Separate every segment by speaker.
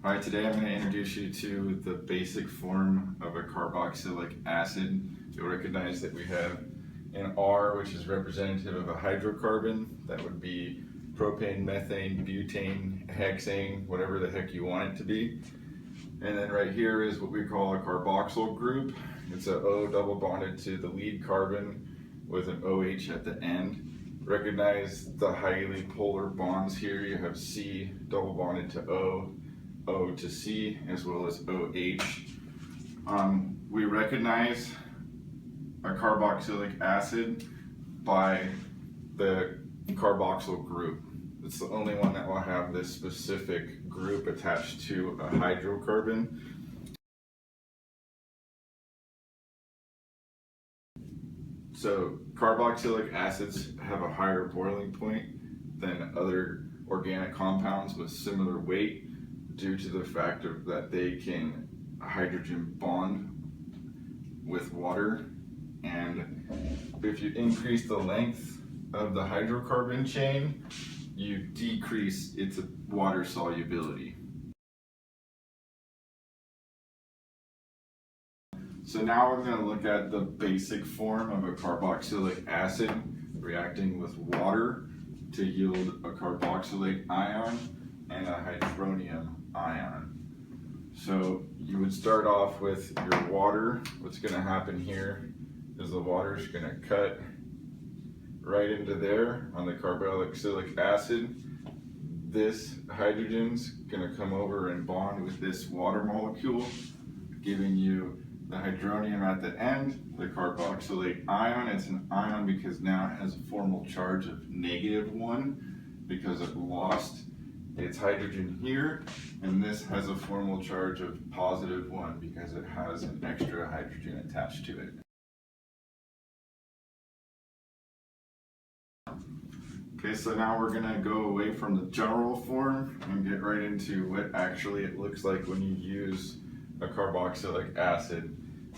Speaker 1: Hi, today I'm going to introduce you to the basic form of a carboxylic acid. You'll recognize that we have an R, which is representative of a hydrocarbon. That would be propane, methane, butane, hexane, whatever the heck you want it to be. And then right here is what we call a carboxyl group. It's a O double bonded to the lead carbon with an OH at the end. Recognize the highly polar bonds here. You have C double bonded to O, O to C, as well as OH. We recognize a carboxylic acid by the carboxyl group. It's the only one that will have this specific group attached to a hydrocarbon. So carboxylic acids have a higher boiling point than other organic compounds with similar weight due to the fact that they can hydrogen bond with water, and if you increase the length of the hydrocarbon chain, you decrease its water solubility. So now we're going to look at the basic form of a carboxylic acid reacting with water to yield a carboxylate ion and a hydronium ion. So you would start off with your water. What's going to happen here is the water is going to cut right into there on the carboxylic acid. This hydrogen's going to come over and bond with this water molecule, giving you the hydronium at the end, the carboxylate ion. It's an ion because now it has a formal charge of -1 because it lost its hydrogen here, and this has a formal charge of +1 because it has an extra hydrogen attached to it. Okay, so now we're going to go away from the general form and get right into what actually it looks like when you use a carboxylic acid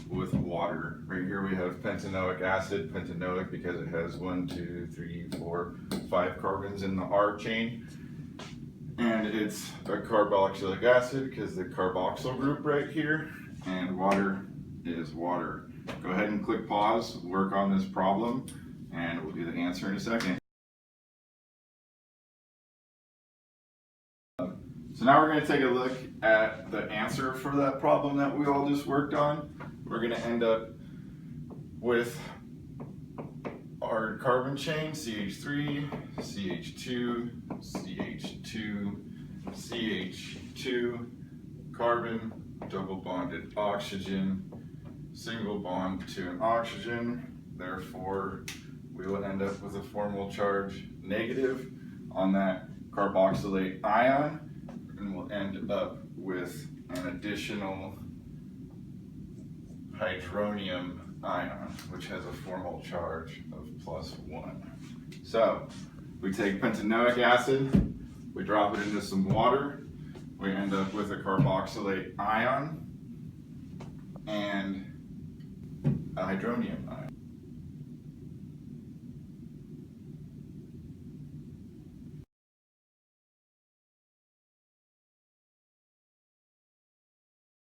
Speaker 1: with water. Right here we have pentanoic acid, pentanoic because it has 1, 2, 3, 4, 5 carbons in the R chain. And it's a carboxylic acid because the carboxyl group right here, and water is water. Go ahead and click pause, work on this problem, and we'll do the answer in a second. So now we're going to take a look at the answer for that problem that we all just worked on. We're going to end up with our carbon chain, CH3, CH2, CH2, CH2, carbon, double bonded oxygen, single bond to an oxygen. Therefore, we will end up with a formal charge negative on that carboxylate ion, and we'll end up with an additional hydronium ion, which has a formal charge of +1. So we take pentanoic acid, we drop it into some water, we end up with a carboxylate ion and a hydronium ion.